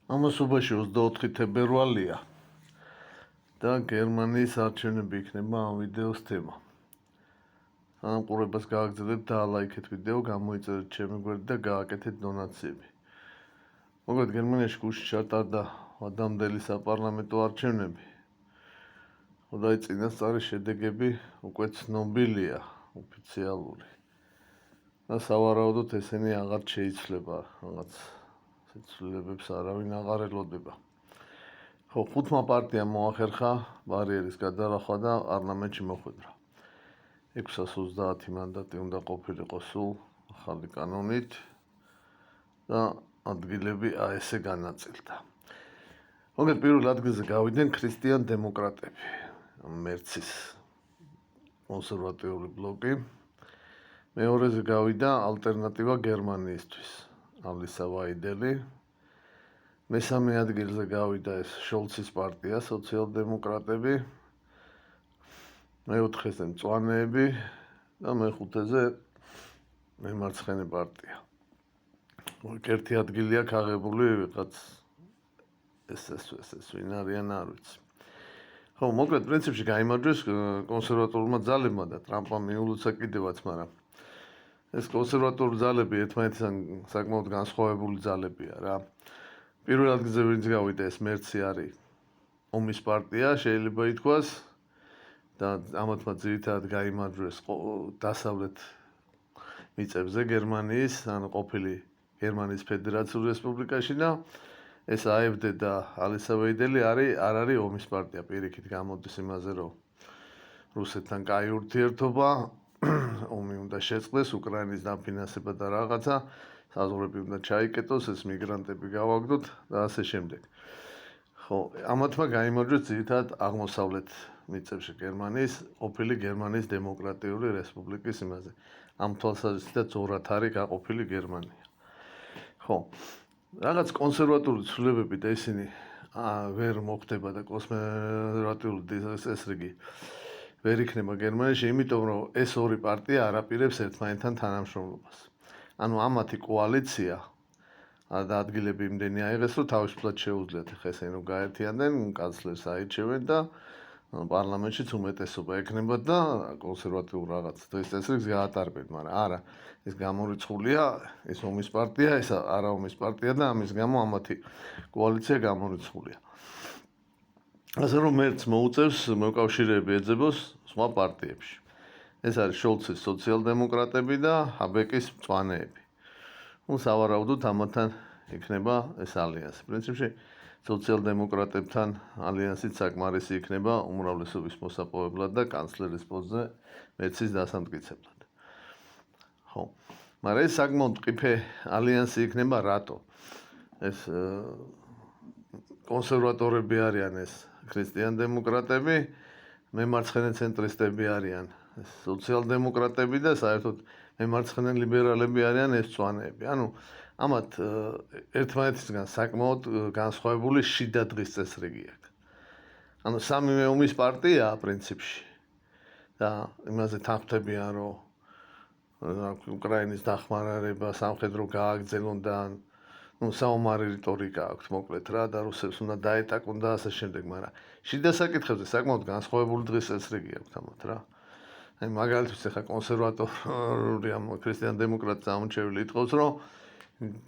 ამასობაში 24 თებერვალია და გერმანიის არჩევნები იქნება ამ ვიდეოს თემა. ამ ყურებას გააგრძელებთ და ლაიქეთ ვიდეო, გამოიწერეთ ჩემი გვერდი და გააკეთეთ დონაციები. მოკლედ გერმანიაში გუშინ ჩატარდა ვადამდელი საპარლამენტო არჩევნები. ხოდაი წინასწარი შედეგები უკვე ცნობილია, ოფიციალური. და სავარაუდოდ ესენი აღარ შეიცვლება, რაღაც ცვლილებებს არავინ აღარ ელოდება. ხო, ხუთმა პარტიამ მოახერხა ბარიერის გადალახვა და პარლამენტში მოხვედრა. 630 მანდატი უნდა ყოფილიყო სულ ახალი კანონით და ადგილები აესე განაწილდა. მოკლედ პირველ ადგილზე გავიდნენ ქრისტიან დემოკრატები, მერცის კონსერვატიული ბლოკი. მეორეზე გავიდა ალტერნატივა გერმანიისთვის, ალისა ვაიდელი. მესამე ადგილზე გავიდა ეს შოლცის პარტია, სოციალ-დემოკრატები. მეოთხეზე მწვანეები და მეხუთეზე მემარცხენე პარტია. ერთი ადგილი აქვს აღებული ვიღაც ეს ვინ არიან არ ვიცი. ხო, მოკლედ პრინციპში გაიმარჯვეს კონსერვატორულმა ძალებმა და ტრამპმა მიულოცა კიდევაც, მაგრამ ეს კონსერვატორული ძალები ერთმანეთისგან საკმაოდ განსხვავებული ძალებია რა. პირველ ადგილზე ვინც გავიდა ეს მერცი არის ომის პარტია, შეიძლება ითქვას და ამათმა ძირითადად გაიმარჯვეს დასავლეთ მიწებზე გერმანიის, ანუ ყოფილი გერმანიის ფედერაციულ რესპუბლიკაში და ეს AfD და ალისა ვაიდელი არ არის ომის პარტია, პირიქით გამოდის იმაზე, რომ რუსეთთან კაი ურთიერთობა, ომი უნდა შეწყდეს, უკრაინის დაფინანსება და რაღაცა, საზღვრები უნდა ჩაიკეტოს, ეს მიგრანტები გავაგდოთ და ასე შემდეგ. ხო, ამათმა გაიმარჯვეს ძირითადად აღმოსავლეთ მიწებში გერმანიის, ყოფილი გერმანიის დემოკრატიული რესპუბლიკის იმაზე. ამ თვალსაზრისით ძორად არის გაყოფილი გერმანია. ხო, რაღაც კონსერვატული ცვლილებები და ისინი ვერ მოხდება და კონსერვატიული წესრიგი ვერ იქნება გერმანიაში, იმიტომ რომ ეს ორი პარტია არ აპირებს ერთმანეთთან თანამშრომლობას. ანუ ამათი კოალიცია და ადგილები იმდენი აიღეს, რომ თავისუფლად შეუძლიათ ხა ესენი რომ გაერთიანდნენ, კანცლერს აირჩევენ და პარლამენტშიც უმეტესობა ექნებათ და კონსერვატიულ რაღაც დღის წესრიგს გაატარებენ, მაგრამ არა, ეს გამორიცხულია, ეს ომის პარტია, ეს არა ომის პარტია და ამის გამო ამათი კოალიცია გამორიცხულია. ასე რომ მერც მოუწევს მოკავშირეები ეძებოს სხვა პარტიებში. ეს არის შოლცის სოციალ-დემოკრატები და ჰაბეკის მწვანეები. სავარაუდოდ ამათთან იქნება ეს ალიანსი. პრინციპში სოციალ-დემოკრატებთან ალიანსით საკმარისი იქნება უმრავლესობის მოსაპოვებლად და კანცლერის პოსტზე მერცის დასამტკიცებლად. ხო, მაგრამ ეს საკმაოდ მყიფე ალიანსი იქნება რატო? ეს კონსერვატორები არიან ეს ქრისტიან დემოკრატები, მემარცხენე ცენტრისტები არიან ეს სოციალ-დემოკრატები და საერთოდ მემარცხენე ლიბერალები არიან ეს მწვანეები. ანუ ამათ ერთმანეთისგან საკმაოდ განსხვავებული შიდა დღის წესრიგი აქვს. ანუ სამივე ომის პარტია პრინციპში და იმაზე თანხმდებიან, რომ უკრაინის დახმარება, სამხედრო გააგრძელონ და საომარი რიტორიკა აქვს მოკლედ რა და რუსებს უნდა დაეტაკონ და ასე შემდეგ, მაგრამ შიდა საკითხებზე საკმაოდ განსხვავებული დღის წესრიგი აქვს ამათ რა. აი მაგალითად ახლა კონსერვატორული ამ ქრისტიან დემოკრატთა ამორჩეველი იტყობს, რომ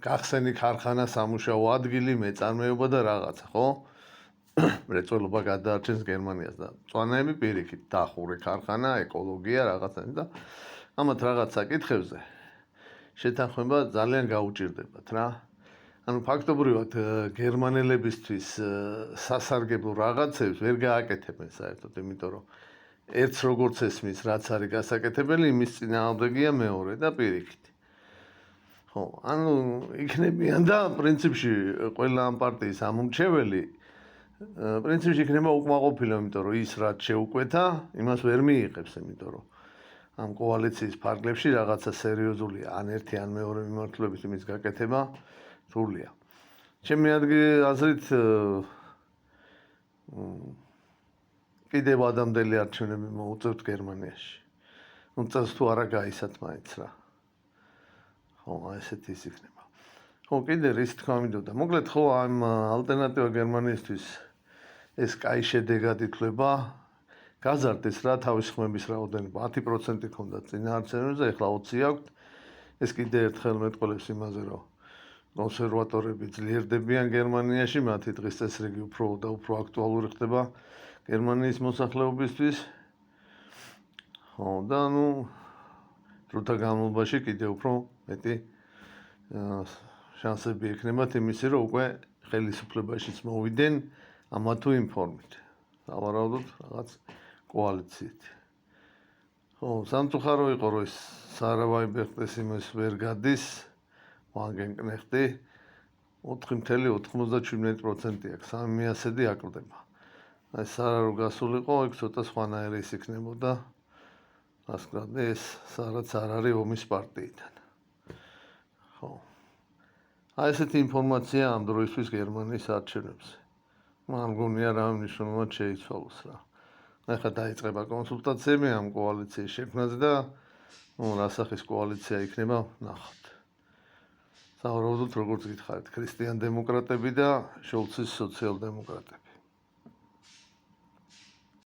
გახსენი ქარხანა, სამუშაო ადგილი, მეწარმეობა და რაღაცა, ხო? მრეწველობა გადაარჩენს გერმანიას და მწვანეები პირიქით დახურე ქარხანა, ეკოლოგია, რაღაცა და ამათ რაღაც საკითხებზე შეთანხმება ძალიან გაუჭირდებათ რა. ანუ ფაქტობრივად გერმანელებისთვის სასარგებლო რაღაცებს ვერ გააკეთებენ საერთოდ, იმიტომ რომ ერთს როგორც ესმის, რაც არის გასაკეთებელი, იმის წინააღმდეგია მეორე და პირიქით. ხო, ანუ იქნებიან და პრინციპში ყველა ამ პარტიის ამომრჩეველი პრინციპში იქნება უკმაყოფილო, იმიტომ რომ ის რაც შეუკვეთა, იმას ვერ მიიღებს, იმიტომ რომ ამ კოალიციის ფარგლებში რაღაცა სერიოზულია, ან ერთი ან მეორე მიმართულებით იმის გაკეთება სრულია. ჩემი აზრით კიდევ ვადამდელი არჩევნები მოუწევთ გერმანიაში. წელს თუ არა გაისათ მაინც რა. ხო, ესეთი ის იქნება. ხო, კიდე რის თქმა მინდოდა. მოკლედ ხო ამ ალტერნატივა გერმანიისთვის ეს კაი შედეგად ითვლება. გაზარდეს რა თავის ხმების რაოდენობა 10% ქონდა წინა არჩევნებზე, ეხლა 20 აქვს. ეს კიდე ერთხელ მეტყველებს იმაზე, რომ კონსერვატორები ძლიერდებიან გერმანიაში, მათი დღის წესრიგი უფრო და უფრო აქტუალური ხდება გერმანიის მოსახლეობისთვის. ხო, და დროთა განმავლობაში კიდე უფრო მეტი შანსები ექნებათ იმისი, რომ უკვე ხელისუფლებაშიც მოვიდნენ ამა თუ იმ ფორმით. სავარაუდოდ რაღაც კოალიციით. ხო, სამწუხარო იყო, რომ ეს სარა ვაიბერტეს იმას ვერ გადის, ვაგენკნეხტი 4.97% აქვს, 300-ი აკლდება. აი სარა რო გასულიყო, იქ ცოტა სხვანაირი ის იქნებოდა. ასკრად ეს სარაც არ არის ომის პარტიიდან. ხო. აი ესეთი ინფორმაცია ამ დროისთვის გერმანიის არჩევნებზე. მან მგონია რა მნიშვნელოვნად შეიცვალოს რა. ახლა დაიწყება კონსულტაციები ამ კოალიციის შექმნაზე და რა სახის კოალიცია იქნება, ნახავთ. სავარაუდოდ როგორც გითხარით, ქრისტიან დემოკრატები და შოლცის სოციალ-დემოკრატები.